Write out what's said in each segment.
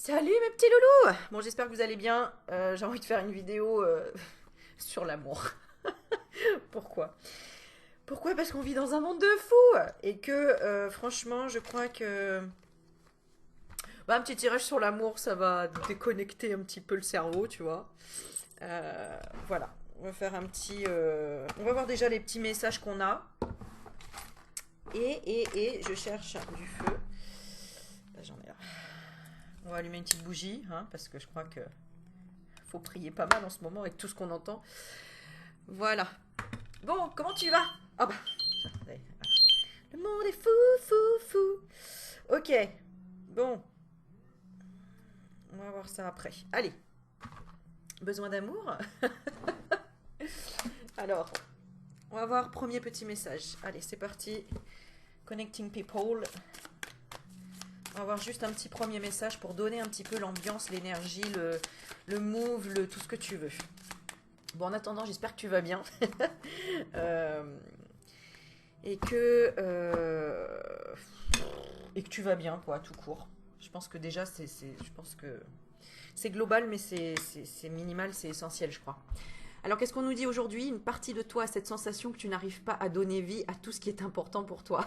Salut mes petits loulous! Bon, j'espère que vous allez bien. J'ai envie de faire une vidéo sur l'amour. Pourquoi? Pourquoi? Parce qu'on vit dans un monde de fous et que franchement, je crois que un petit tirage sur l'amour, ça va déconnecter un petit peu le cerveau, tu vois. Voilà, on va faire un petit. On va voir déjà les petits messages qu'on a. Et je cherche du feu. Là, j'en ai là. On va allumer une petite bougie, hein, parce que je crois que faut prier pas mal en ce moment avec tout ce qu'on entend. Voilà. Bon, comment tu vas? Ah bah, le monde est fou, fou, fou. Ok. Bon, on va voir ça après. Allez. Besoin d'amour? Alors, on va voir premier petit message. Allez, c'est parti. Connecting people. On va voir juste un petit premier message pour donner un petit peu l'ambiance, l'énergie, le move, tout ce que tu veux. Bon, en attendant, j'espère que tu vas bien. Et que tu vas bien, quoi, tout court. Je pense que déjà, je pense que c'est global, mais c'est minimal, c'est essentiel, je crois. Alors, qu'est-ce qu'on nous dit aujourd'hui? Une partie de toi a cette sensation que tu n'arrives pas à donner vie à tout ce qui est important pour toi.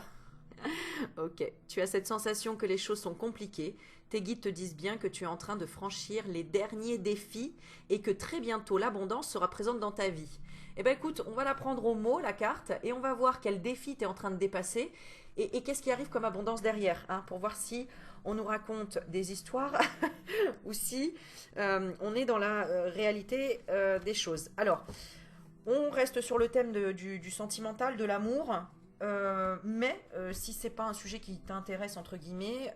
Ok, tu as cette sensation que les choses sont compliquées. Tes guides te disent bien que tu es en train de franchir les derniers défis et que très bientôt l'abondance sera présente dans ta vie. Eh bien écoute, on va la prendre au mot, la carte, et on va voir quel défi tu es en train de dépasser et qu'est-ce qui arrive comme abondance derrière, hein, pour voir si on nous raconte des histoires ou si on est dans la réalité des choses. Alors, on reste sur le thème du sentimental, de l'amour. Mais si c'est pas un sujet qui t'intéresse entre guillemets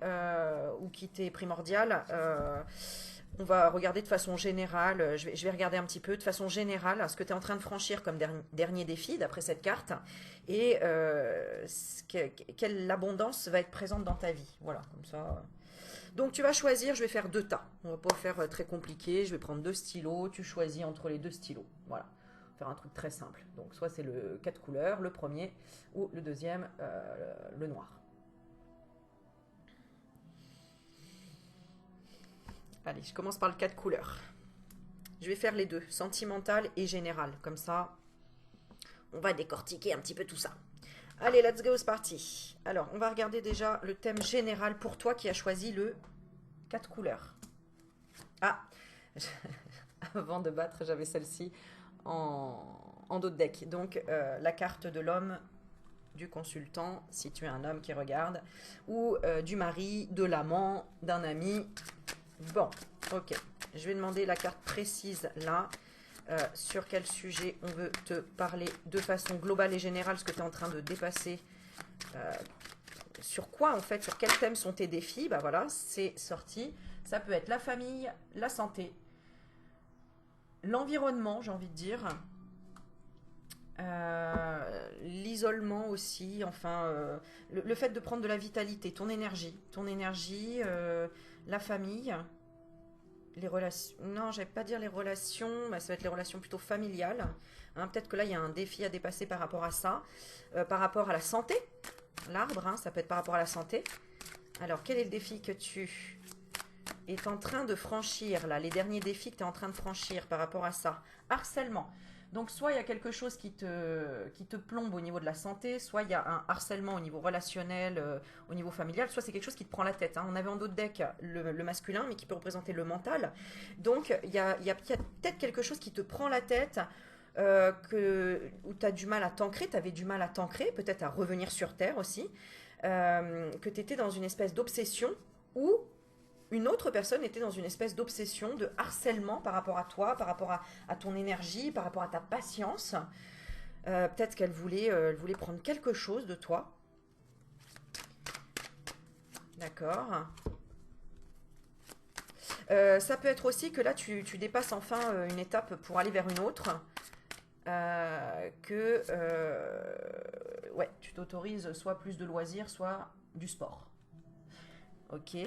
ou qui t'est primordial, on va regarder de façon générale. Je vais regarder un petit peu de façon générale ce que tu es en train de franchir comme dernier défi d'après cette carte et quelle abondance va être présente dans ta vie. Voilà, comme ça. Donc tu vas choisir. Je vais faire deux tas. On va pas faire très compliqué. Je vais prendre deux stylos. Tu choisis entre les deux stylos. Voilà. Faire un truc très simple. Donc soit c'est le 4 couleurs, le premier, ou le deuxième, le noir. Allez, je commence par le 4 couleurs. Je vais faire les deux, sentimental et général. Comme ça, on va décortiquer un petit peu tout ça. Allez, let's go, c'est parti. Alors, on va regarder déjà le thème général pour toi qui a choisi le 4 couleurs. Ah, avant de battre, j'avais celle-ci en dos de deck. Donc, la carte de l'homme, du consultant, si tu es un homme qui regarde, ou du mari, de l'amant, d'un ami. Bon, ok. Je vais demander la carte précise là. Sur quel sujet on veut te parler de façon globale et générale, ce que tu es en train de dépasser. Sur quoi en fait, sur quels thèmes sont tes défis? Bah voilà, c'est sorti. Ça peut être la famille, la santé, l'environnement, j'ai envie de dire. L'isolement aussi, enfin, le fait de prendre de la vitalité, ton énergie, la famille, les relations. Non, j'allais pas dire les relations, bah, ça va être les relations plutôt familiales. Hein, peut-être que là, il y a un défi à dépasser par rapport à ça, par rapport à la santé. L'arbre, hein, ça peut être par rapport à la santé. Alors, quel est le défi que tu es en train de franchir là? Les derniers défis que tu es en train de franchir par rapport à ça. Harcèlement. Donc, soit il y a quelque chose qui te plombe au niveau de la santé, soit il y a un harcèlement au niveau relationnel, au niveau familial, soit c'est quelque chose qui te prend la tête. Hein. On avait en dos de deck le masculin, mais qui peut représenter le mental. Donc, il y a peut-être quelque chose qui te prend la tête, où tu as du mal à t'ancrer, tu avais du mal à t'ancrer, peut-être à revenir sur Terre aussi, que tu étais dans une espèce d'obsession, ou une autre personne était dans une espèce d'obsession, de harcèlement par rapport à toi, par rapport à ton énergie, par rapport à ta patience. Peut-être qu'elle voulait, elle voulait prendre quelque chose de toi. D'accord. Ça peut être aussi que là, tu dépasses enfin une étape pour aller vers une autre. Ouais, tu t'autorises soit plus de loisirs, soit du sport. Ok.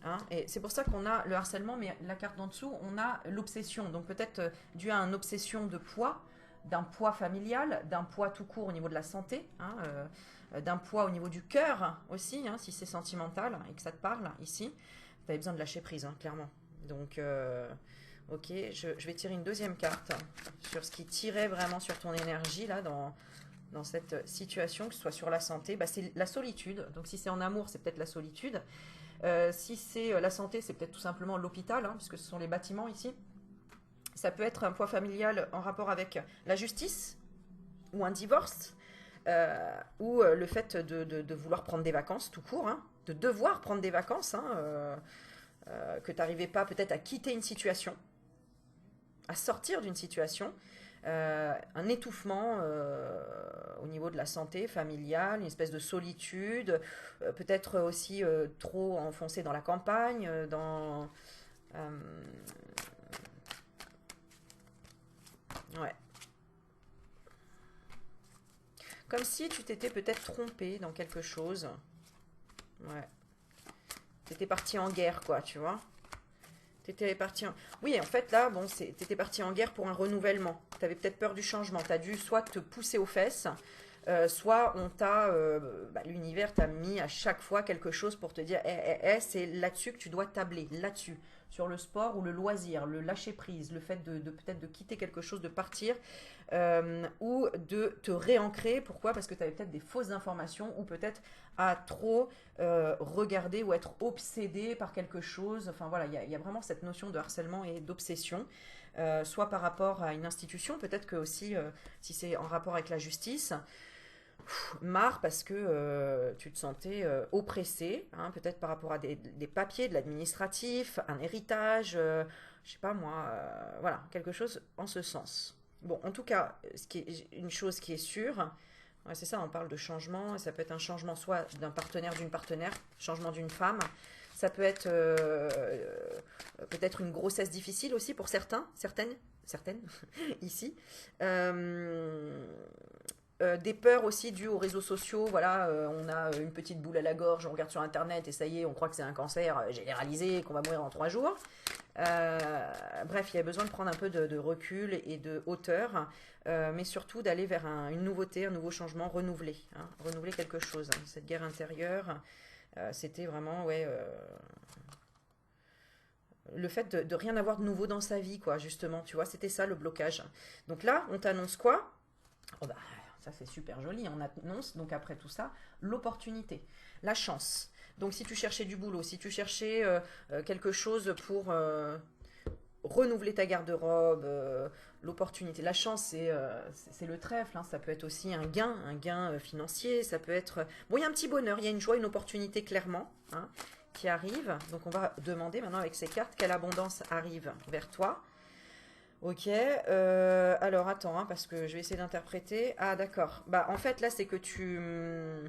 Hein, et c'est pour ça qu'on a le harcèlement, mais la carte d'en dessous, on a l'obsession. Donc peut-être dû à une obsession de poids, d'un poids familial, d'un poids tout court au niveau de la santé, hein, d'un poids au niveau du cœur aussi, hein, si c'est sentimental et que ça te parle ici. Tu avais besoin de lâcher prise, hein, clairement. Donc, ok, je vais tirer une deuxième carte sur ce qui tirait vraiment sur ton énergie, là, dans cette situation, que ce soit sur la santé. Bah, c'est la solitude. Donc, si c'est en amour, c'est peut-être la solitude. Si c'est la santé, c'est peut-être tout simplement l'hôpital, hein, puisque ce sont les bâtiments ici. Ça peut être un poids familial en rapport avec la justice ou un divorce, ou le fait de vouloir prendre des vacances tout court, hein, de devoir prendre des vacances, hein, que tu n'arrivais pas peut-être à quitter une situation, à sortir d'une situation, un étouffement au niveau de la santé familiale, une espèce de solitude, peut-être aussi trop enfoncé dans la campagne, ouais. Comme si tu t'étais peut-être trompé dans quelque chose. Ouais. T'étais parti en guerre, quoi, tu vois. T'étais parti en... Oui, en fait, là, bon, t'étais parti en guerre pour un renouvellement. T'avais peut-être peur du changement. T'as dû soit te pousser aux fesses, soit l'univers t'a mis à chaque fois quelque chose pour te dire, c'est là-dessus que tu dois tabler, là-dessus. Sur le sport ou le loisir, le lâcher prise, le fait de peut-être de quitter quelque chose, de partir, ou de te réancrer. Pourquoi? Parce que tu avais peut-être des fausses informations, ou peut-être à trop regarder ou être obsédé par quelque chose. Enfin voilà, il y a vraiment cette notion de harcèlement et d'obsession, soit par rapport à une institution, peut-être que aussi, si c'est en rapport avec la justice, marre parce que tu te sentais oppressé, hein, peut-être par rapport à des papiers, de l'administratif, un héritage, je sais pas moi, voilà, quelque chose en ce sens. Bon, en tout cas, une chose qui est sûre, ouais, c'est ça, on parle de changement, ça peut être un changement soit d'un partenaire, d'une partenaire, changement d'une femme, ça peut être peut-être une grossesse difficile aussi pour certaines ici. Des peurs aussi dues aux réseaux sociaux. Voilà, on a une petite boule à la gorge, on regarde sur internet et ça y est, on croit que c'est un cancer généralisé et qu'on va mourir en 3 jours. Bref, il y a besoin de prendre un peu de recul et de hauteur, mais surtout d'aller vers une nouveauté, un nouveau changement, renouveler, hein, renouveler quelque chose, hein. Cette guerre intérieure, c'était vraiment, ouais, le fait de rien avoir de nouveau dans sa vie, quoi, justement, tu vois, c'était ça le blocage. Donc là, on t'annonce quoi? Oh bah, ça c'est super joli, on annonce donc après tout ça l'opportunité, la chance. Donc si tu cherchais du boulot, si tu cherchais quelque chose pour renouveler ta garde-robe, l'opportunité, la chance c'est le trèfle, hein, ça peut être aussi un gain financier, ça peut être... Bon, il y a un petit bonheur, il y a une joie, une opportunité clairement, hein, qui arrive. Donc on va demander maintenant avec ces cartes quelle abondance arrive vers toi. Ok, alors attends, hein, parce que je vais essayer d'interpréter. Ah d'accord, bah en fait là c'est que tu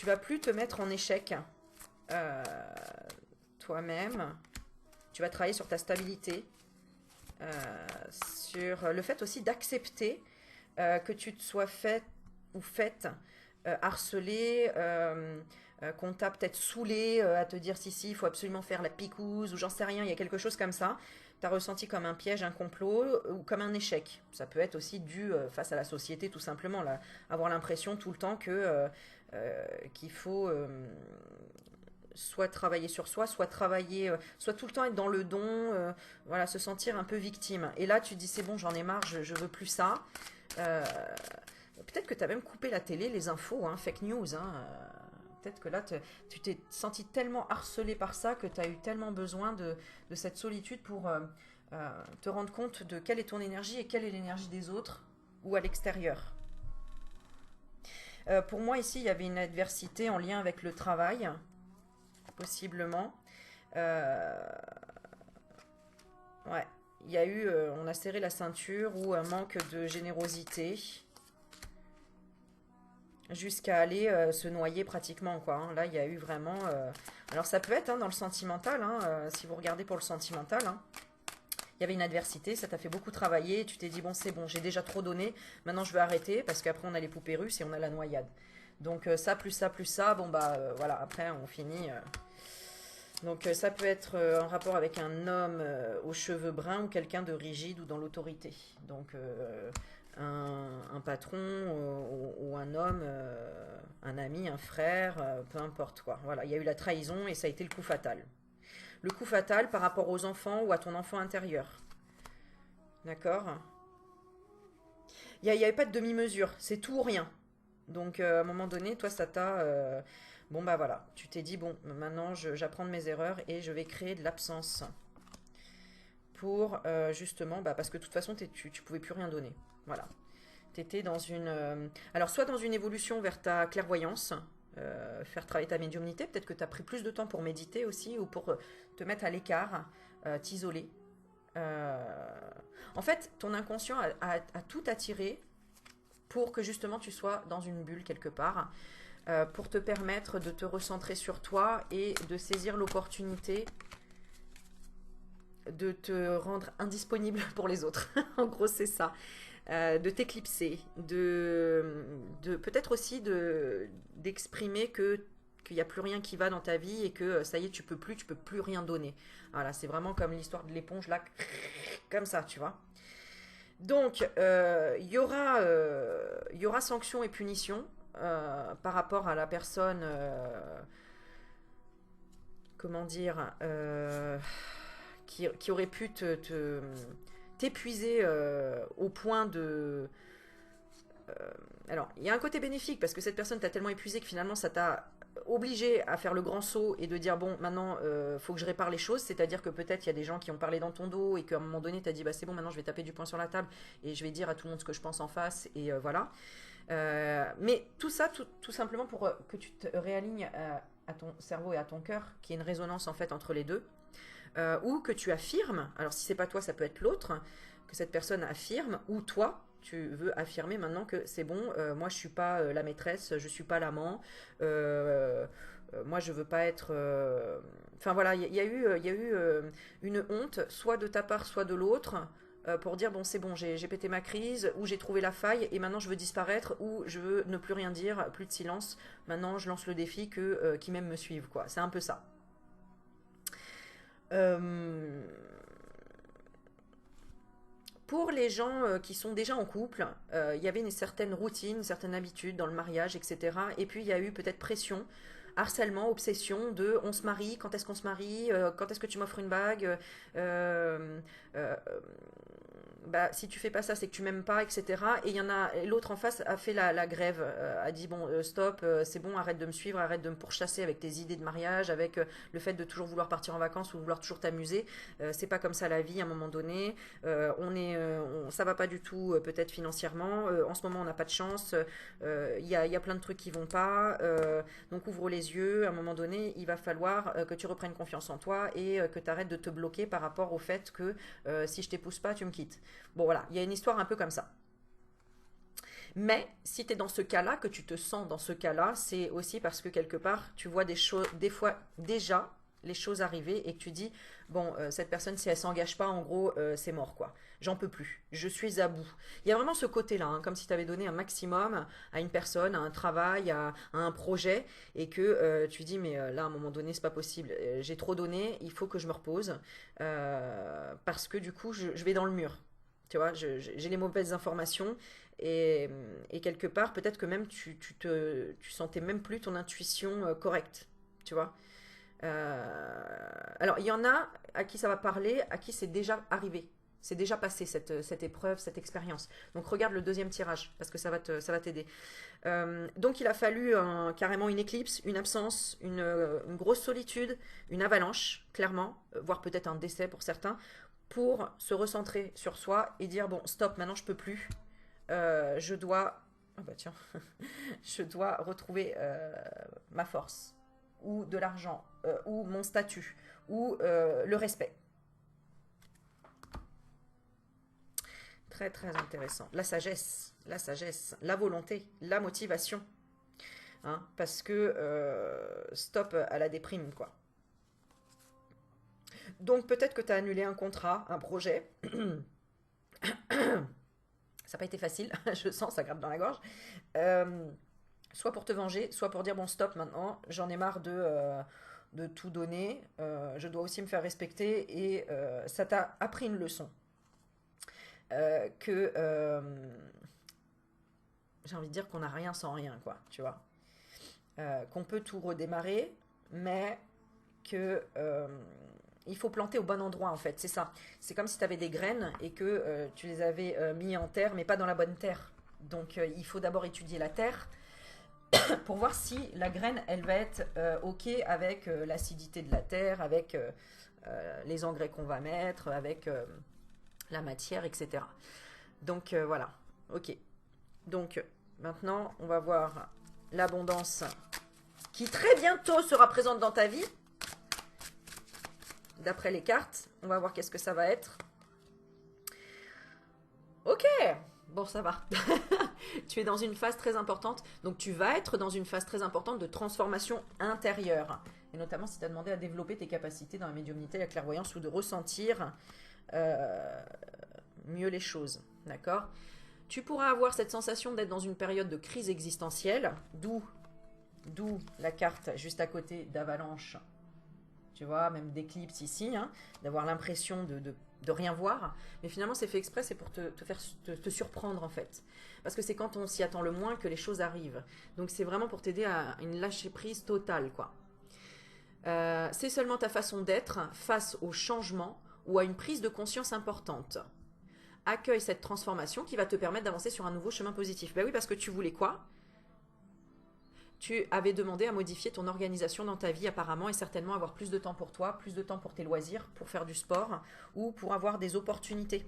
vas plus te mettre en échec euh, toi-même. Tu vas travailler sur ta stabilité, sur le fait aussi d'accepter que tu te sois fait ou faite harceler, qu'on t'a peut-être saoulé à te dire si, il faut absolument faire la picouse ou j'en sais rien, il y a quelque chose comme ça. Tu as ressenti comme un piège, un complot ou comme un échec. Ça peut être aussi dû face à la société tout simplement, là, avoir l'impression tout le temps qu'il faut soit travailler sur soi, soit travailler, soit tout le temps être dans le don, voilà, se sentir un peu victime. Et là tu te dis c'est bon, j'en ai marre, je veux plus ça. Euh, Peut-être que tu as même coupé la télé, les infos, hein, fake news. Hein, peut-être que là, tu t'es senti tellement harcelé par ça que tu as eu tellement besoin de cette solitude pour te rendre compte de quelle est ton énergie et quelle est l'énergie des autres ou à l'extérieur. Pour moi, ici, il y avait une adversité en lien avec le travail, possiblement. Ouais, il y a eu, on a serré la ceinture ou un manque de générosité jusqu'à aller se noyer pratiquement, quoi, hein. Là, il y a eu vraiment... Alors, ça peut être, hein, dans le sentimental, hein, si vous regardez pour le sentimental, hein. Il y avait une adversité, ça t'a fait beaucoup travailler, tu t'es dit, bon, c'est bon, j'ai déjà trop donné, maintenant je veux arrêter, parce qu'après, on a les poupées russes et on a la noyade. Donc, ça, plus ça, bon, bah, voilà, après, on finit... Donc, ça peut être en rapport avec un homme aux cheveux bruns ou quelqu'un de rigide ou dans l'autorité. Donc, un patron ou un homme, un ami, un frère, peu importe quoi. Voilà, il y a eu la trahison et ça a été le coup fatal. Le coup fatal par rapport aux enfants ou à ton enfant intérieur. D'accord? Il n'y avait pas de demi-mesure, c'est tout ou rien. Donc à un moment donné, toi, ça t'a... bon bah voilà, tu t'es dit, bon, maintenant j'apprends de mes erreurs et je vais créer de l'absence. Pour justement, bah, parce que de toute façon, tu pouvais plus rien donner. Voilà. Tu étais dans une... alors soit dans une évolution vers ta clairvoyance, faire travailler ta médiumnité, peut-être que tu as pris plus de temps pour méditer aussi, ou pour te mettre à l'écart, t'isoler. En fait, ton inconscient a tout attiré pour que justement tu sois dans une bulle quelque part, pour te permettre de te recentrer sur toi et de saisir l'opportunité de te rendre indisponible pour les autres. En gros, c'est ça. De t'éclipser, de peut-être aussi d'exprimer qu'il n'y a plus rien qui va dans ta vie et que ça y est, tu peux plus rien donner. Voilà, c'est vraiment comme l'histoire de l'éponge là, comme ça, tu vois. Donc, y aura sanction et punition par rapport à la personne, comment dire, qui aurait pu t'épuiser au point de... alors, il y a un côté bénéfique parce que cette personne t'a tellement épuisé que finalement ça t'a obligé à faire le grand saut et de dire bon maintenant faut que je répare les choses, c'est-à-dire que peut-être il y a des gens qui ont parlé dans ton dos et qu'à un moment donné t'as dit bah c'est bon maintenant je vais taper du poing sur la table et je vais dire à tout le monde ce que je pense en face et voilà. Mais tout ça tout simplement pour que tu te réalignes à ton cerveau et à ton cœur, qui est une résonance en fait entre les deux, ou que tu affirmes, alors si c'est pas toi ça peut être l'autre, que cette personne affirme, ou toi tu veux affirmer maintenant que c'est bon, moi je suis pas la maîtresse, je suis pas l'amant, moi je veux pas être... Enfin voilà, il y a eu une honte, soit de ta part, soit de l'autre, pour dire bon c'est bon, j'ai pété ma crise, ou j'ai trouvé la faille, et maintenant je veux disparaître, ou je veux ne plus rien dire, plus de silence, maintenant je lance le défi que qui même me suivent, quoi. C'est un peu ça. Euh, Pour les gens qui sont déjà en couple, il y avait une certaine routine, une certaine habitude dans le mariage, etc. Et puis il y a eu peut-être pression, harcèlement, obsession de on se marie, quand est-ce qu'on se marie, quand est-ce que tu m'offres une bague, euh, euh, bah, si tu fais pas ça, c'est que tu m'aimes pas, etc. Et il y en a, l'autre en face a fait la grève, a dit bon, stop, c'est bon, arrête de me suivre, arrête de me pourchasser avec tes idées de mariage, avec le fait de toujours vouloir partir en vacances ou vouloir toujours t'amuser. C'est pas comme ça la vie à un moment donné. Ça va pas du tout, peut-être financièrement. En ce moment, on n'a pas de chance. Il y a plein de trucs qui vont pas. Donc ouvre les yeux. À un moment donné, il va falloir que tu reprennes confiance en toi et que tu arrêtes de te bloquer par rapport au fait que si je t'épouse pas, tu me quittes. Bon voilà, il y a une histoire un peu comme ça. Mais si tu es dans ce cas-là, que tu te sens dans ce cas-là, c'est aussi parce que quelque part, tu vois des choses, des fois déjà, les choses arriver et que tu dis, bon, cette personne, si elle s'engage pas, en gros, c'est mort, quoi. J'en peux plus. Je suis à bout. Il y a vraiment ce côté-là, hein, comme si tu avais donné un maximum à une personne, à un travail, à un projet, et que tu dis, mais là, à un moment donné, c'est pas possible. J'ai trop donné, il faut que je me repose, parce que du coup, je vais dans le mur. Tu vois, j'ai les mauvaises informations et, et quelque part, peut-être que même tu sentais même plus ton intuition correcte. Tu vois. Alors, il y en a à qui ça va parler, à qui c'est déjà arrivé. C'est déjà passé cette épreuve, cette expérience. Donc regarde le deuxième tirage, parce que ça va t'aider. Donc il a fallu carrément une éclipse, une absence, une grosse solitude, une avalanche, clairement, voire peut-être un décès pour certains, pour se recentrer sur soi et dire bon stop, maintenant je peux plus, je dois, ah bah tiens, je dois retrouver ma force ou de l'argent ou mon statut ou le respect. Très très intéressant. La sagesse, la volonté, la motivation, hein, parce que stop à la déprime quoi. Donc peut-être que tu as annulé un contrat, un projet. Ça n'a pas été facile, je sens, ça gratte dans la gorge. Euh, Soit pour te venger, soit pour dire bon stop maintenant, j'en ai marre de tout donner, je dois aussi me faire respecter et ça t'a appris une leçon. que j'ai envie de dire qu'on n'a rien sans rien, quoi, tu vois. Qu'on peut tout redémarrer, mais que il faut planter au bon endroit, en fait, c'est ça. C'est comme si tu avais des graines et que tu les avais mis en terre, mais pas dans la bonne terre. Donc il faut d'abord étudier la terre pour voir si la graine, elle va être OK avec l'acidité de la terre, avec les engrais qu'on va mettre, avec la matière, etc. Donc voilà, OK. Donc maintenant, on va voir l'abondance qui très bientôt sera présente dans ta vie. D'après les cartes, on va voir qu'est-ce que ça va être. Ok, bon ça va. Tu es dans une phase très importante, donc tu vas être dans une phase très importante de transformation intérieure. Et notamment si tu as demandé à développer tes capacités dans la médiumnité, la clairvoyance ou de ressentir mieux les choses. D'accord ? Tu pourras avoir cette sensation d'être dans une période de crise existentielle, d'où la carte juste à côté d'avalanche, tu vois, même d'éclipse ici, hein, d'avoir l'impression de rien voir. Mais finalement, c'est fait exprès, c'est pour te faire te surprendre en fait. Parce que c'est quand on s'y attend le moins que les choses arrivent. Donc c'est vraiment pour t'aider à une lâcher prise totale, quoi. C'est seulement ta façon d'être face au changement ou à une prise de conscience importante. Accueille cette transformation qui va te permettre d'avancer sur un nouveau chemin positif. Ben oui, parce que tu voulais quoi ? Tu avais demandé à modifier ton organisation dans ta vie apparemment et certainement avoir plus de temps pour toi, plus de temps pour tes loisirs, pour faire du sport ou pour avoir des opportunités.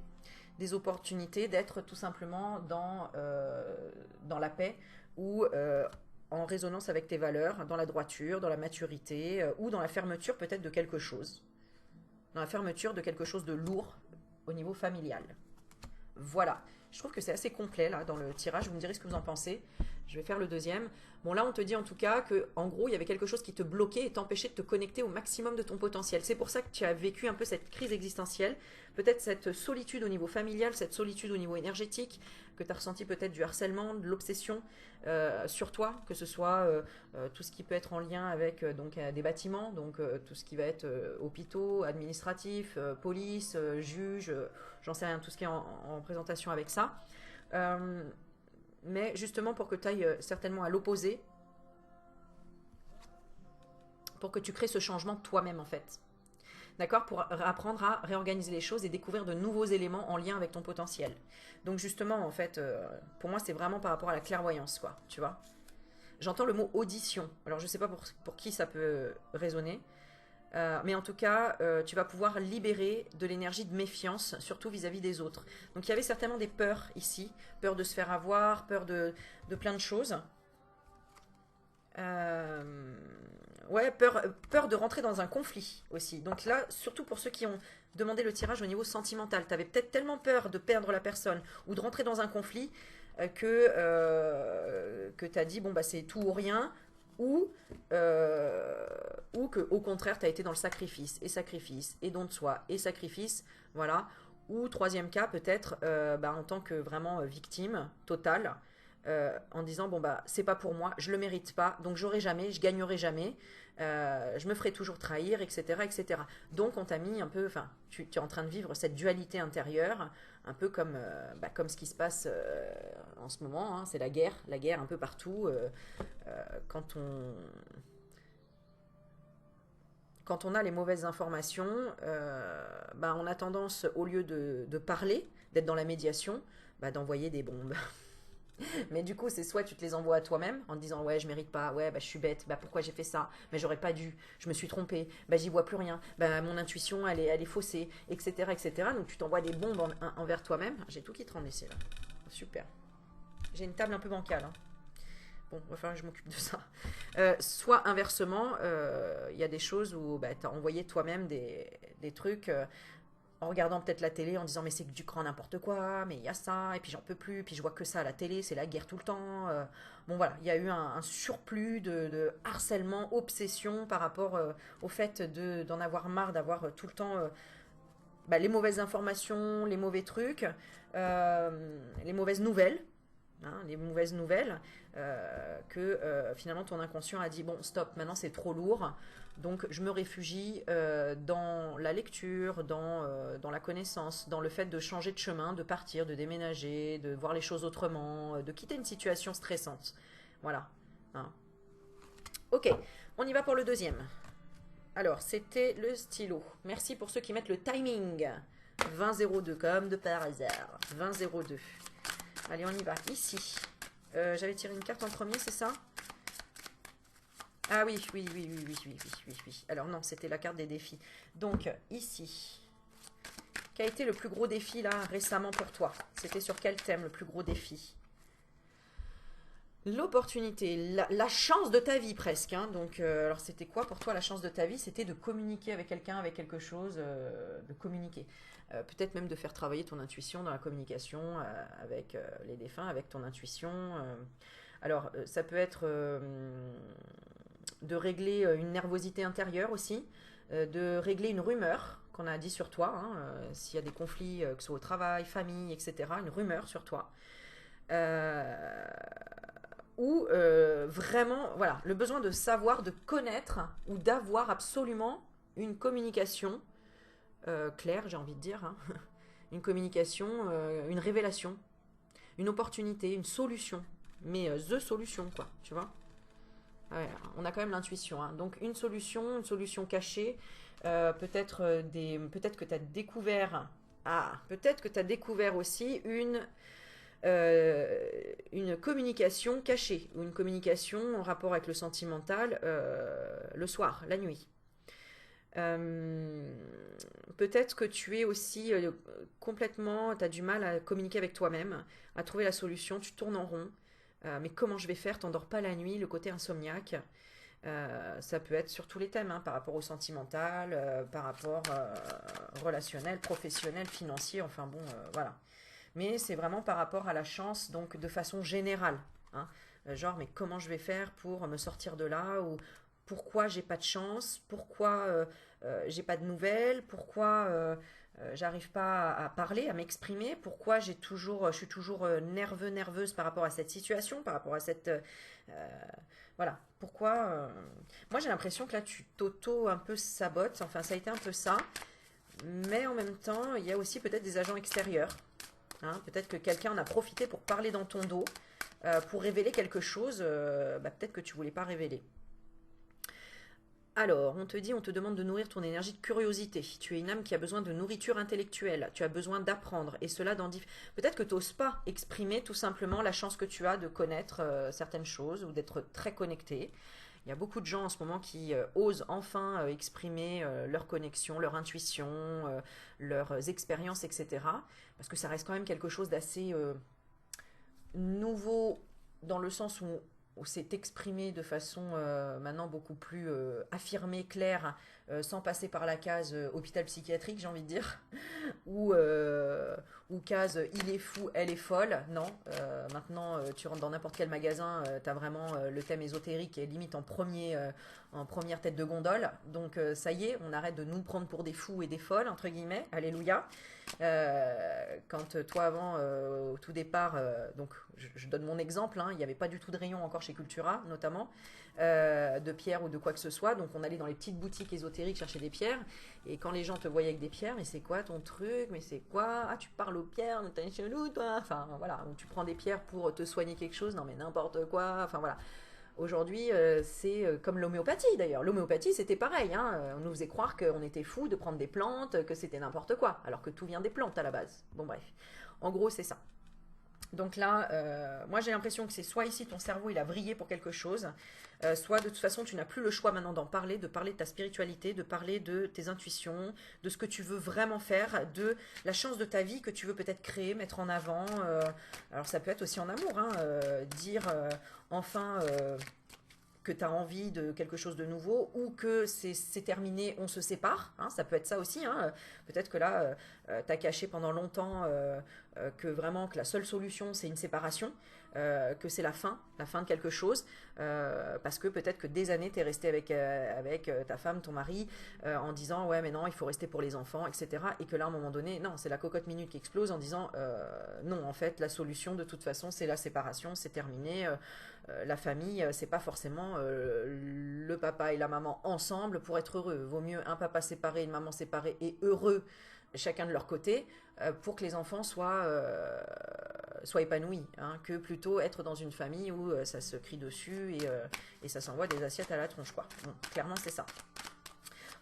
Des opportunités d'être tout simplement dans la paix ou en résonance avec tes valeurs, dans la droiture, dans la maturité ou dans la fermeture peut-être de quelque chose. Dans la fermeture de quelque chose de lourd au niveau familial. Voilà. Je trouve que c'est assez complet là dans le tirage. Vous me direz ce que vous en pensez. Je vais faire le deuxième. Bon, là, on te dit en tout cas que, en gros, il y avait quelque chose qui te bloquait et t'empêchait de te connecter au maximum de ton potentiel. C'est pour ça que tu as vécu un peu cette crise existentielle, peut-être cette solitude au niveau familial, cette solitude au niveau énergétique, que tu as ressenti peut-être du harcèlement, de l'obsession sur toi, que ce soit tout ce qui peut être en lien avec des bâtiments, donc tout ce qui va être hôpitaux, administratifs, police, juge, j'en sais rien, tout ce qui est en présentation avec ça. Mais justement pour que tu ailles certainement à l'opposé, pour que tu crées ce changement toi-même en fait. D'accord ? Pour apprendre à réorganiser les choses et découvrir de nouveaux éléments en lien avec ton potentiel. Donc justement en fait, pour moi c'est vraiment par rapport à la clairvoyance quoi, tu vois. J'entends le mot audition, alors je sais pas pour qui ça peut résonner. Mais en tout cas, tu vas pouvoir libérer de l'énergie de méfiance, surtout vis-à-vis des autres. Donc il y avait certainement des peurs ici, peur de se faire avoir, peur de plein de choses. Ouais, peur de rentrer dans un conflit aussi. Donc là, surtout pour ceux qui ont demandé le tirage au niveau sentimental, tu avais peut-être tellement peur de perdre la personne ou de rentrer dans un conflit que tu as dit, bon, bah c'est tout ou rien. Ou que au contraire tu as été dans le sacrifice et don de soi et sacrifice, voilà. Ou troisième cas peut-être en tant que vraiment victime totale, en disant bon bah c'est pas pour moi, je le mérite pas, donc j'aurai jamais, je gagnerai jamais, je me ferai toujours trahir, etc. Donc on t'a mis un peu, enfin tu es en train de vivre cette dualité intérieure, un peu comme ce qui se passe en ce moment, hein, c'est la guerre un peu partout. Quand on a les mauvaises informations, on a tendance, au lieu de parler, d'être dans la médiation, d'envoyer des bombes. Mais du coup, c'est soit tu te les envoies à toi-même en te disant ouais, je mérite pas, ouais, je suis bête, pourquoi j'ai fait ça, mais j'aurais pas dû, je me suis trompée, j'y vois plus rien, mon intuition elle est faussée, etc. Donc tu t'envoies des bombes envers toi-même. J'ai tout qui tremble ici là. Super. J'ai une table un peu bancale. Hein. Bon, il va falloir que je m'occupe de ça. Soit inversement, il y a des choses où tu as envoyé toi-même des trucs en regardant peut-être la télé, en disant mais c'est du grand n'importe quoi, mais il y a ça, et puis j'en peux plus, puis je vois que ça à la télé, c'est la guerre tout le temps. Bon voilà, il y a eu un surplus de harcèlement, obsession par rapport au fait d'en avoir marre, d'avoir tout le temps les mauvaises informations, les mauvais trucs, les mauvaises nouvelles. hein, les mauvaises nouvelles, que finalement ton inconscient a dit, bon, stop, maintenant c'est trop lourd, donc je me réfugie dans la lecture, dans la connaissance, dans le fait de changer de chemin, de partir, de déménager, de voir les choses autrement, de quitter une situation stressante. Voilà. Hein. Ok, on y va pour le deuxième. Alors, c'était le stylo. Merci pour ceux qui mettent le timing. 20,02 comme de par hasard. 20,02. Allez, on y va. Ici. J'avais tiré une carte en premier, c'est ça? Ah oui, oui. Alors non, c'était la carte des défis. Donc, ici. Quel a été le plus gros défi, là, récemment pour toi? C'était sur quel thème, le plus gros défi? L'opportunité, la chance de ta vie presque. Hein. Donc, alors c'était quoi pour toi la chance de ta vie? C'était de communiquer avec quelqu'un, avec quelque chose, de communiquer. Peut-être même de faire travailler ton intuition dans la communication avec les défunts, avec ton intuition. Alors, ça peut être de régler une nervosité intérieure aussi, de régler une rumeur qu'on a dit sur toi, hein, s'il y a des conflits, que ce soit au travail, famille, etc., une rumeur sur toi. Ou vraiment, voilà, le besoin de savoir, de connaître ou d'avoir absolument une communication claire, j'ai envie de dire, hein, une communication, une révélation, une opportunité, une solution, mais the solution, quoi, tu vois. Ouais, on a quand même l'intuition, hein. Donc une solution cachée, peut-être que tu as découvert, peut-être que tu as découvert aussi une communication cachée ou une communication en rapport avec le sentimental le soir, la nuit. Peut-être que tu es aussi complètement, tu as du mal à communiquer avec toi-même, à trouver la solution, tu tournes en rond. Mais comment je vais faire? T'endors pas la nuit, le côté insomniaque. Ça peut être sur tous les thèmes, hein, par rapport au sentimental, par rapport relationnel, professionnel, financier, enfin bon, voilà. Mais c'est vraiment par rapport à la chance, donc de façon générale. Hein. Genre, mais comment je vais faire pour me sortir de là? Ou pourquoi j'ai pas de chance? Pourquoi j'ai pas de nouvelles? Pourquoi j'arrive pas à parler, à m'exprimer? Pourquoi je suis toujours nerveuse par rapport à cette situation, par rapport à cette... voilà. Pourquoi moi, j'ai l'impression que là, tu t'auto un peu sabotes. Enfin, ça a été un peu ça. Mais en même temps, il y a aussi peut-être des agents extérieurs. Hein, peut-être que quelqu'un en a profité pour parler dans ton dos, pour révéler quelque chose, peut-être que tu voulais pas révéler. Alors, on te demande de nourrir ton énergie de curiosité. Tu es une âme qui a besoin de nourriture intellectuelle. Tu as besoin d'apprendre. Et cela dans peut-être que tu n'oses pas exprimer tout simplement la chance que tu as de connaître certaines choses ou d'être très connecté. Il y a beaucoup de gens en ce moment qui osent enfin exprimer leur connexion, leur intuition, leurs expériences, etc. Parce que ça reste quand même quelque chose d'assez nouveau dans le sens où c'est exprimé de façon maintenant beaucoup plus affirmée, claire, sans passer par la case hôpital psychiatrique, j'ai envie de dire, ou case il est fou, elle est folle. Non, maintenant tu rentres dans n'importe quel magasin, tu as vraiment le thème ésotérique et limite en première tête de gondole. Donc ça y est, on arrête de nous prendre pour des fous et des folles, entre guillemets, alléluia. Quand toi avant, au tout départ, donc je donne mon exemple, hein, il n'y avait pas du tout de rayon encore chez Cultura, notamment, de pierres ou de quoi que ce soit. Donc on allait dans les petites boutiques ésotériques chercher des pierres. Et quand les gens te voyaient avec des pierres, mais c'est quoi ton truc? Mais c'est quoi? Ah, tu parles aux pierres, t'es chelou, toi? Enfin voilà, ou tu prends des pierres pour te soigner quelque chose, non mais n'importe quoi. Enfin voilà. Aujourd'hui, c'est comme l'homéopathie d'ailleurs. L'homéopathie, c'était pareil. Hein. On nous faisait croire qu'on était fous de prendre des plantes, que c'était n'importe quoi, alors que tout vient des plantes à la base. Bon bref, en gros, c'est ça. Donc là, moi j'ai l'impression que c'est soit ici ton cerveau il a vrillé pour quelque chose, soit de toute façon tu n'as plus le choix maintenant d'en parler, de parler de ta spiritualité, de parler de tes intuitions, de ce que tu veux vraiment faire, de la chance de ta vie que tu veux peut-être créer, mettre en avant. Alors ça peut être aussi en amour, hein, dire enfin que tu as envie de quelque chose de nouveau ou que c'est terminé, on se sépare. Hein, ça peut être ça aussi. Hein. Peut-être que là, tu as caché pendant longtemps que vraiment que la seule solution, c'est une séparation, que c'est la fin de quelque chose. parce que peut-être que des années, tu es resté avec ta femme, ton mari, en disant, ouais, mais non, il faut rester pour les enfants, etc. Et que là, à un moment donné, non, c'est la cocotte minute qui explose en disant, non, en fait, la solution, de toute façon, c'est la séparation, c'est terminé. La famille, c'est pas forcément le papa et la maman ensemble pour être heureux. Vaut mieux un papa séparé, une maman séparée et heureux, chacun de leur côté, pour que les enfants soient épanouis, hein, que plutôt être dans une famille où ça se crie dessus et ça s'envoie des assiettes à la tronche, quoi. Bon, clairement, c'est ça.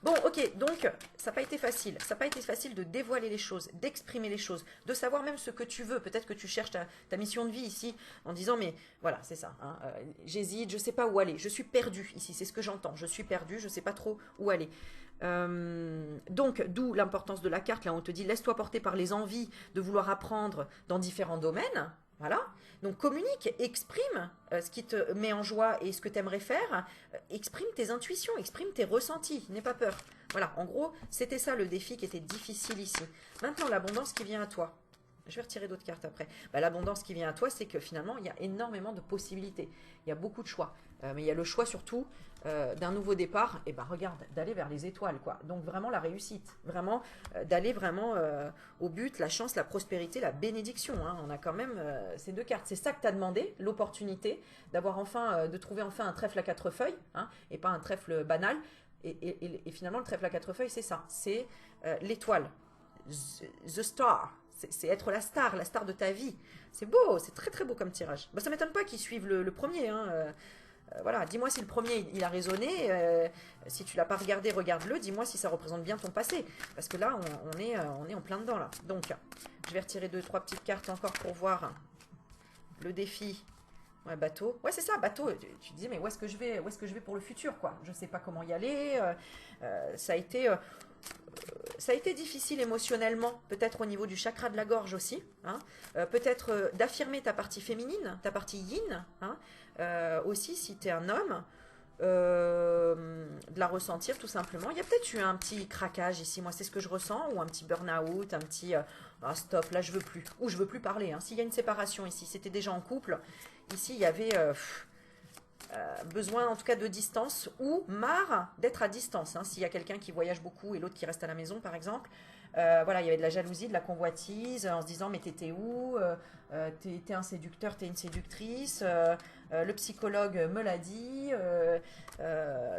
Bon, ok, donc, ça n'a pas été facile. Ça n'a pas été facile de dévoiler les choses, d'exprimer les choses, de savoir même ce que tu veux. Peut-être que tu cherches ta mission de vie ici en disant, mais voilà, c'est ça. Hein, j'hésite, je ne sais pas où aller. Je suis perdue ici, c'est ce que j'entends. Je suis perdue, je ne sais pas trop où aller. Donc, d'où l'importance de la carte. Là, on te dit, laisse-toi porter par les envies de vouloir apprendre dans différents domaines. Voilà, donc communique, exprime ce qui te met en joie et ce que tu aimerais faire, exprime tes intuitions, exprime tes ressentis, n'aie pas peur. Voilà, en gros, c'était ça le défi qui était difficile ici. Maintenant, l'abondance qui vient à toi. Je vais retirer d'autres cartes après. Bah, l'abondance qui vient à toi, c'est que finalement, il y a énormément de possibilités. Il y a beaucoup de choix. Mais il y a le choix surtout d'un nouveau départ. Et ben regarde, d'aller vers les étoiles, quoi. Donc vraiment la réussite. Vraiment, d'aller vraiment au but, la chance, la prospérité, la bénédiction. Hein. On a quand même ces deux cartes. C'est ça que tu as demandé, l'opportunité d'avoir enfin, de trouver enfin un trèfle à 4 feuilles, hein, et pas un trèfle banal. Et finalement, le trèfle à 4 feuilles, c'est ça. C'est l'étoile. The star. C'est être la star de ta vie. C'est beau, c'est très très beau comme tirage. Bah, ça ne m'étonne pas qu'ils suivent le premier. Hein. Voilà, dis-moi si le premier il a résonné. Si tu l'as pas regardé, regarde-le. Dis-moi si ça représente bien ton passé. Parce que là, on est en plein dedans. Là. Donc, je vais retirer 2-3 petites cartes encore pour voir le défi. Ouais, bateau. Ouais, c'est ça, bateau. Tu disais, mais où est-ce que je vais pour le futur, quoi. Je ne sais pas comment y aller. Ça a été difficile émotionnellement, peut-être au niveau du chakra de la gorge aussi, hein, peut-être d'affirmer ta partie féminine, ta partie yin, hein, aussi si tu es un homme, de la ressentir tout simplement. Il y a peut-être eu un petit craquage ici, moi c'est ce que je ressens, ou un petit burn-out, un petit ah, stop, là je veux plus, ou je veux plus parler. Hein. S'il y a une séparation ici, c'était déjà en couple, ici il y avait... besoin en tout cas de distance ou marre d'être à distance. Hein, s'il y a quelqu'un qui voyage beaucoup et l'autre qui reste à la maison par exemple, voilà, il y avait de la jalousie, de la convoitise en se disant mais t'étais où, t'es un séducteur, t'es une séductrice, le psychologue me l'a dit,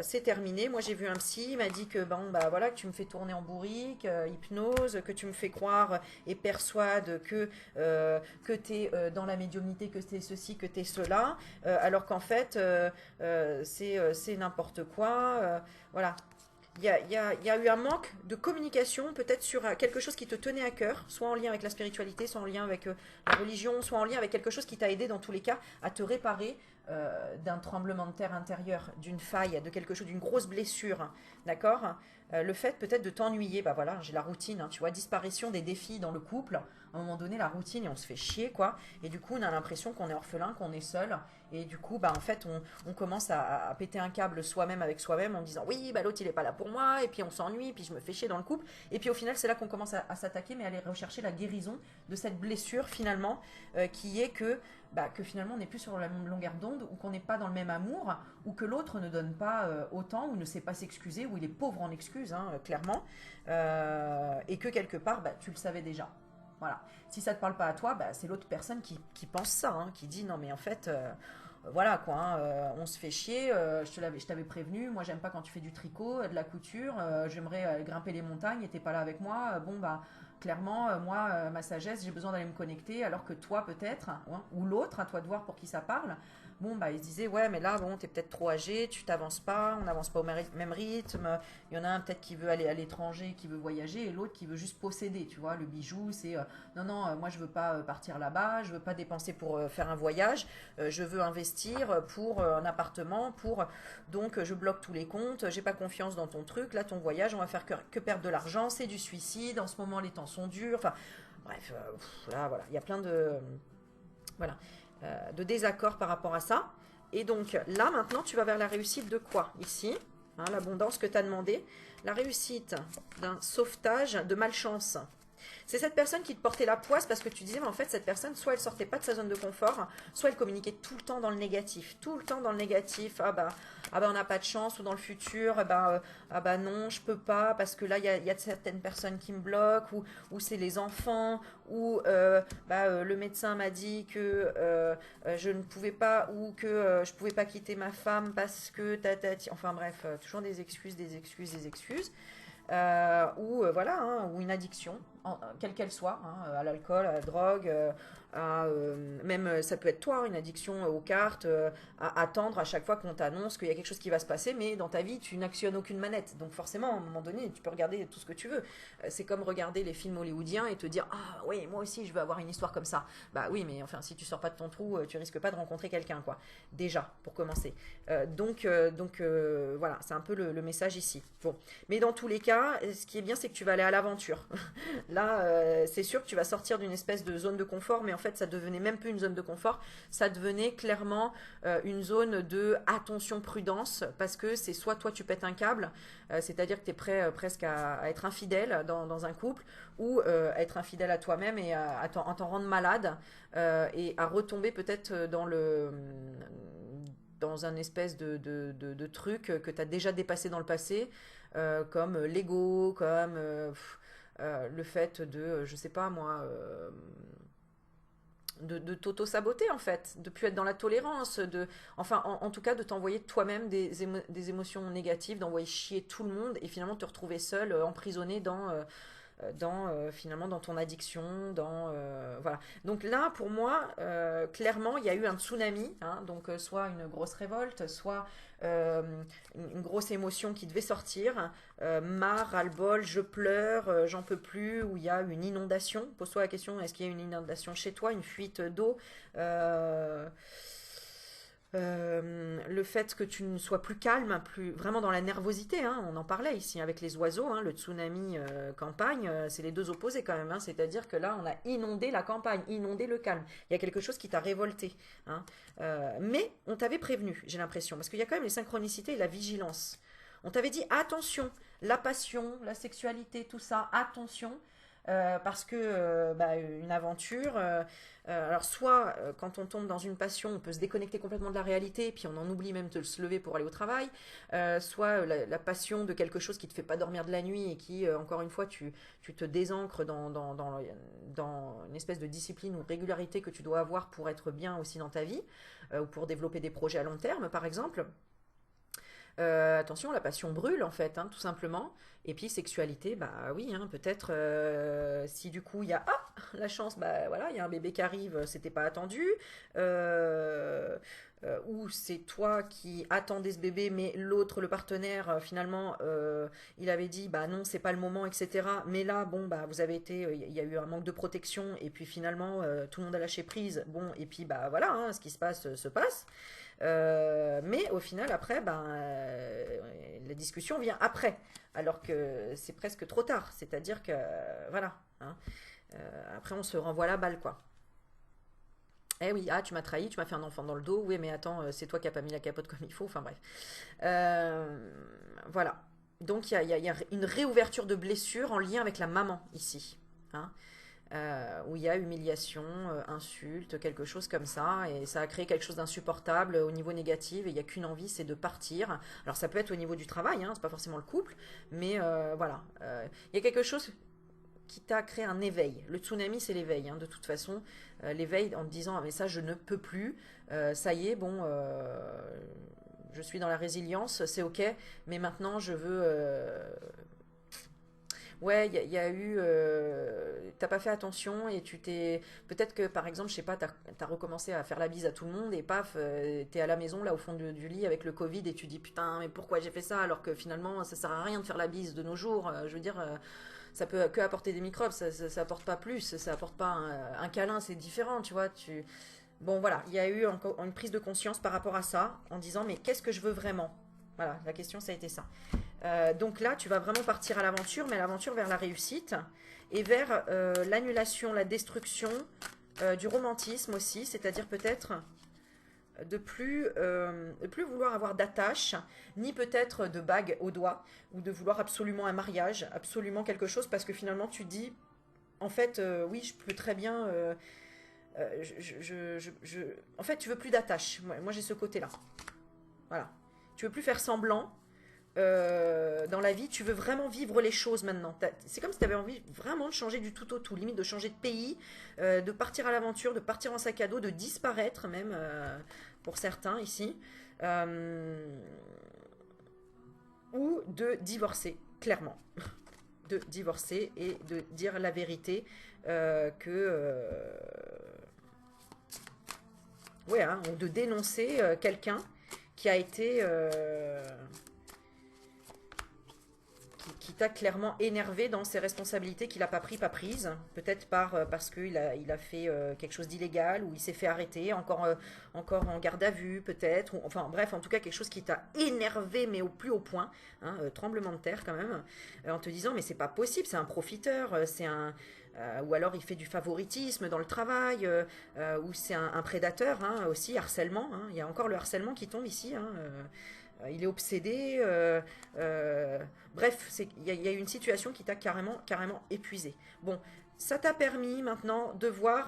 c'est terminé. Moi j'ai vu un psy, il m'a dit que bon bah voilà, que tu me fais tourner en bourrique, hypnose, que tu me fais croire et persuades que t'es dans la médiumnité, que t'es ceci, que t'es cela, alors qu'en fait c'est n'importe quoi. Voilà. Il y a eu un manque de communication peut-être sur quelque chose qui te tenait à cœur, soit en lien avec la spiritualité, soit en lien avec la religion, soit en lien avec quelque chose qui t'a aidé dans tous les cas à te réparer d'un tremblement de terre intérieur, d'une faille, de quelque chose, d'une grosse blessure, d'accord. Le fait peut-être de t'ennuyer, bah voilà, j'ai la routine, hein, tu vois, disparition des défis dans le couple, à un moment donné la routine et on se fait chier quoi, et du coup on a l'impression qu'on est orphelin, qu'on est seul, et du coup bah en fait on commence à péter un câble soi-même avec soi-même en disant oui bah l'autre il est pas là pour moi, et puis on s'ennuie, puis je me fais chier dans le couple, et puis au final c'est là qu'on commence à s'attaquer, mais à aller rechercher la guérison de cette blessure finalement, qui est que finalement on n'est plus sur la même longueur d'onde, ou qu'on n'est pas dans le même amour, ou que l'autre ne donne pas autant, ou ne sait pas s'excuser, ou il est pauvre en excuses, hein, clairement, et que quelque part, tu le savais déjà. Voilà. Si ça ne te parle pas à toi, c'est l'autre personne qui pense ça, hein, qui dit non mais en fait, voilà quoi, hein, on se fait chier, je t'avais prévenu, moi j'aime pas quand tu fais du tricot, de la couture, j'aimerais grimper les montagnes et t'es pas là avec moi, bon bah... Clairement, moi, ma sagesse, j'ai besoin d'aller me connecter, alors que toi, peut-être, hein, ou l'autre, à toi de voir pour qui ça parle, bon, il se disait, ouais, mais là, bon, t'es peut-être trop âgé, tu t'avances pas, on n'avance pas au même rythme, il y en a un peut-être qui veut aller à l'étranger, qui veut voyager, et l'autre qui veut juste posséder, tu vois, le bijou, c'est, non, moi, je veux pas partir là-bas, je veux pas dépenser pour faire un voyage, je veux investir pour un appartement, donc je bloque tous les comptes, j'ai pas confiance dans ton truc, là, ton voyage, on va faire que perdre de l'argent, c'est du suicide, en ce moment, les temps sont durs, enfin, bref, là, voilà, il y a plein de... Voilà. De désaccord par rapport à ça. Et donc là maintenant tu vas vers la réussite de quoi ici, hein, l'abondance que tu as demandé, la réussite d'un sauvetage de malchance. C'est cette personne qui te portait la poisse parce que tu disais, mais en fait, cette personne, soit elle sortait pas de sa zone de confort, soit elle communiquait tout le temps dans le négatif. Tout le temps dans le négatif. Ah bah on n'a pas de chance, ou dans le futur, ah bah non, je peux pas, parce que là, il y a certaines personnes qui me bloquent, ou c'est les enfants, ou le médecin m'a dit que je ne pouvais pas, ou que je pouvais pas quitter ma femme parce que enfin bref, toujours des excuses, des excuses, des excuses. Voilà, hein, ou une addiction, quelle qu'elle soit, hein, à l'alcool, à la drogue, même ça peut être toi, hein, une addiction aux cartes, à attendre à chaque fois qu'on t'annonce qu'il y a quelque chose qui va se passer, mais dans ta vie tu n'actionnes aucune manette, donc forcément à un moment donné tu peux regarder tout ce que tu veux. C'est comme regarder les films hollywoodiens et te dire ah oui moi aussi je veux avoir une histoire comme ça. Bah oui mais enfin si tu sors pas de ton trou tu risques pas de rencontrer quelqu'un quoi, déjà pour commencer. Voilà c'est un peu le message ici. Bon, mais dans tous les cas ce qui est bien c'est que tu vas aller à l'aventure. Là c'est sûr que tu vas sortir d'une espèce de zone de confort, mais en fait ça devenait même plus une zone de confort, ça devenait clairement une zone de attention prudence, parce que c'est soit toi tu pètes un câble, c'est-à-dire que tu es prêt presque à être infidèle dans un couple, ou à être infidèle à toi-même et à t'en rendre malade, et à retomber peut-être dans un espèce de truc que tu as déjà dépassé dans le passé, comme l'ego, comme le fait de, je sais pas moi, de t'auto-saboter en fait, de plus être dans la tolérance, enfin en tout cas de t'envoyer toi-même des émotions négatives, d'envoyer chier tout le monde et finalement te retrouver seul, emprisonné finalement dans ton addiction, voilà. Donc là, pour moi, clairement, il y a eu un tsunami, hein, donc soit une grosse révolte, soit euh, une grosse émotion qui devait sortir, marre, ras-le-bol, je pleure, j'en peux plus, ou il y a une inondation. Pose-toi la question, est-ce qu'il y a une inondation chez toi, une fuite d'eau, euh, le fait que tu ne sois plus calme, plus vraiment dans la nervosité, hein, on en parlait ici avec les oiseaux, hein, le tsunami campagne, c'est les deux opposés quand même, hein, c'est-à-dire que là on a inondé la campagne, inondé le calme, il y a quelque chose qui t'a révolté, hein, mais on t'avait prévenu, j'ai l'impression, parce qu'il y a quand même les synchronicités et la vigilance. On t'avait dit attention, la passion, la sexualité, tout ça, attention, parce que une aventure, alors soit quand on tombe dans une passion, on peut se déconnecter complètement de la réalité, et puis on en oublie même de se lever pour aller au travail, soit la passion de quelque chose qui te fait pas dormir de la nuit et qui, encore une fois, tu te désancres dans une espèce de discipline ou régularité que tu dois avoir pour être bien aussi dans ta vie, ou pour développer des projets à long terme, par exemple. Attention, la passion brûle en fait, hein, tout simplement. Et puis sexualité, bah oui, hein, peut-être si du coup il y a la chance, bah voilà, il y a un bébé qui arrive, c'était pas attendu, ou c'est toi qui attendais ce bébé, mais l'autre, le partenaire, finalement, il avait dit bah non, c'est pas le moment, etc. Mais là, bon, bah vous avez été, il y a eu un manque de protection, et puis finalement tout le monde a lâché prise, bon, et puis bah voilà, hein, ce qui se passe se passe. Mais au final, après, la discussion vient après, alors que c'est presque trop tard. C'est-à-dire que, voilà, hein, après on se renvoie la balle, quoi. Eh oui, ah, tu m'as trahi, tu m'as fait un enfant dans le dos. Oui, mais attends, c'est toi qui n'as pas mis la capote comme il faut. Enfin bref. Euh, voilà. Donc il y a une réouverture de blessure en lien avec la maman ici, hein, où il y a humiliation, insulte, quelque chose comme ça, et ça a créé quelque chose d'insupportable au niveau négatif, et il n'y a qu'une envie, c'est de partir. Alors ça peut être au niveau du travail, hein, c'est pas forcément le couple, mais voilà. Il y a quelque chose qui t'a créé un éveil. Le tsunami, c'est l'éveil, hein, de toute façon. L'éveil en te disant, ah, mais ça, je ne peux plus, ça y est, bon... je suis dans la résilience, c'est ok, mais maintenant je veux ouais, il y a eu. T'as pas fait attention et tu t'es. Peut-être que par exemple, je sais pas, t'as recommencé à faire la bise à tout le monde et paf, t'es à la maison là au fond du lit avec le Covid et tu dis putain, mais pourquoi j'ai fait ça alors que finalement ça sert à rien de faire la bise de nos jours. Je veux dire, ça peut que apporter des microbes, ça apporte pas plus, ça apporte pas un câlin, c'est différent, tu vois. Bon voilà, il y a eu encore une prise de conscience par rapport à ça en disant mais qu'est-ce que je veux vraiment? Voilà, la question ça a été ça. Donc là, tu vas vraiment partir à l'aventure, mais à l'aventure vers la réussite et vers l'annulation, la destruction du romantisme aussi, c'est-à-dire peut-être de plus vouloir avoir d'attache, ni peut-être de bague au doigt, ou de vouloir absolument un mariage, absolument quelque chose, parce que finalement tu dis, en fait, oui, je peux très bien... En fait, tu veux plus d'attache. Moi j'ai ce côté-là. Voilà. Tu veux plus faire semblant dans la vie. Tu veux vraiment vivre les choses maintenant. C'est comme si tu avais envie vraiment de changer du tout au tout. Limite de changer de pays, de partir à l'aventure, de partir en sac à dos, de disparaître même pour certains ici. Ou de divorcer, clairement. De divorcer et de dire la vérité ouais, hein, ou de dénoncer quelqu'un qui a été... qui t'a clairement énervé dans ses responsabilités qu'il n'a pas pris, pas prises. Peut-être parce qu'il il a fait quelque chose d'illégal ou il s'est fait arrêter, encore en garde à vue peut-être. Enfin bref, en tout cas quelque chose qui t'a énervé mais au plus haut point. Hein, tremblement de terre quand même. En te disant mais c'est pas possible, c'est un profiteur, c'est un... ou alors il fait du favoritisme dans le travail, ou c'est un prédateur hein, aussi, harcèlement. Hein. Il y a encore le harcèlement qui tombe ici. Hein, il est obsédé. Bref, il y a une situation qui t'a carrément épuisé. Bon, ça t'a permis maintenant de voir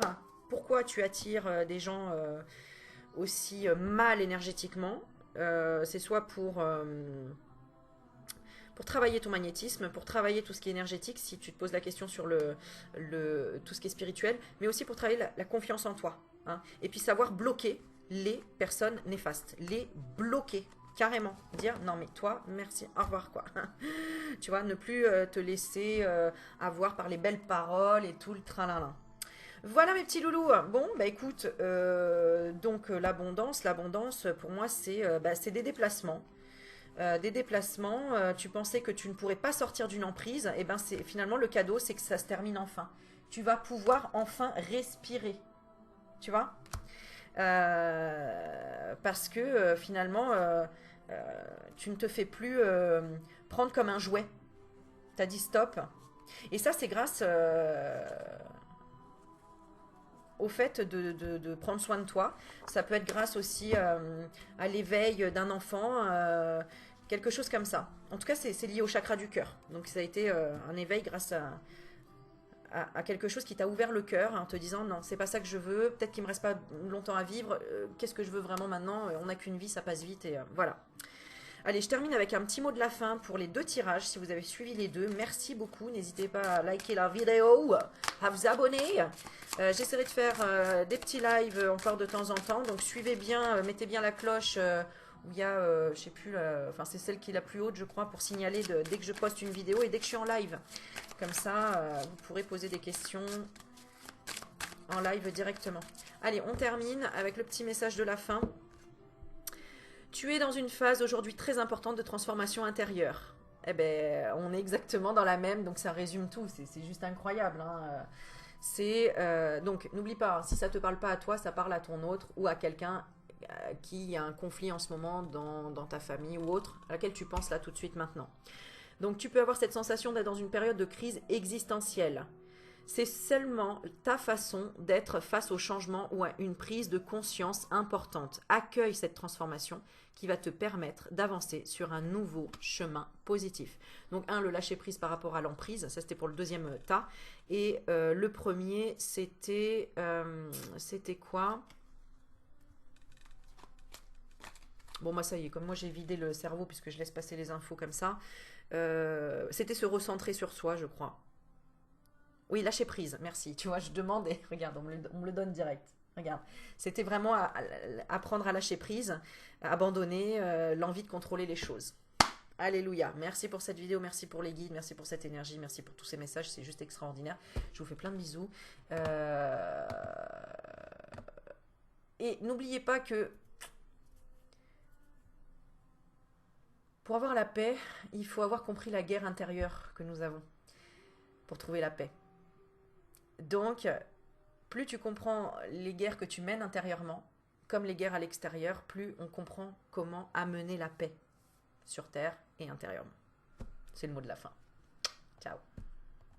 pourquoi tu attires des gens aussi mal énergétiquement. C'est soit pour travailler ton magnétisme, pour travailler tout ce qui est énergétique, si tu te poses la question sur tout ce qui est spirituel, mais aussi pour travailler la confiance en toi. Hein, et puis savoir bloquer les personnes néfastes, les bloquer. Carrément, dire non mais toi, merci, au revoir quoi. Tu vois, ne plus te laisser avoir par les belles paroles et tout le tralala. Voilà mes petits loulous. Bon, bah écoute, donc l'abondance pour moi c'est des déplacements. Tu pensais que tu ne pourrais pas sortir d'une emprise, et ben c'est finalement le cadeau, c'est que ça se termine enfin. Tu vas pouvoir enfin respirer, tu vois. Parce que finalement, tu ne te fais plus prendre comme un jouet. Tu as dit stop. Et ça, c'est grâce au fait de prendre soin de toi. Ça peut être grâce aussi à l'éveil d'un enfant, quelque chose comme ça. En tout cas, c'est lié au chakra du cœur. Donc ça a été un éveil grâce à quelque chose qui t'a ouvert le cœur en te disant non, c'est pas ça que je veux, peut-être qu'il me reste pas longtemps à vivre, qu'est-ce que je veux vraiment maintenant, on n'a qu'une vie, ça passe vite et voilà. Allez, je termine avec un petit mot de la fin pour les deux tirages, si vous avez suivi les deux, merci beaucoup, n'hésitez pas à liker la vidéo, à vous abonner, j'essaierai de faire des petits lives encore de temps en temps, donc suivez bien, mettez bien la cloche où il y a, je sais plus, enfin c'est celle qui est la plus haute je crois, pour signaler dès que je poste une vidéo et dès que je suis en live. Comme ça, vous pourrez poser des questions en live directement. Allez, on termine avec le petit message de la fin. Tu es dans une phase aujourd'hui très importante de transformation intérieure. Eh ben, on est exactement dans la même, donc ça résume tout. C'est juste incroyable. Hein. Donc, n'oublie pas, si ça ne te parle pas à toi, ça parle à ton autre ou à quelqu'un qui a un conflit en ce moment dans ta famille ou autre, à laquelle tu penses là tout de suite maintenant. Donc tu peux avoir cette sensation d'être dans une période de crise existentielle. C'est seulement ta façon d'être face au changement ou à une prise de conscience importante. Accueille cette transformation qui va te permettre d'avancer sur un nouveau chemin positif. Donc le lâcher prise par rapport à l'emprise, ça c'était pour le deuxième tas. Et le premier, c'était quoi ? Bon, moi ça y est, comme moi j'ai vidé le cerveau puisque je laisse passer les infos comme ça. C'était se recentrer sur soi, je crois. Oui, lâcher prise, merci. Tu vois, je demande et regarde, on me le donne direct. Regarde, c'était vraiment apprendre à lâcher prise, abandonner l'envie de contrôler les choses. Alléluia. Merci pour cette vidéo, merci pour les guides, merci pour cette énergie, merci pour tous ces messages, c'est juste extraordinaire. Je vous fais plein de bisous. Et n'oubliez pas que pour avoir la paix, il faut avoir compris la guerre intérieure que nous avons pour trouver la paix. Donc, plus tu comprends les guerres que tu mènes intérieurement, comme les guerres à l'extérieur, plus on comprend comment amener la paix sur Terre et intérieurement. C'est le mot de la fin.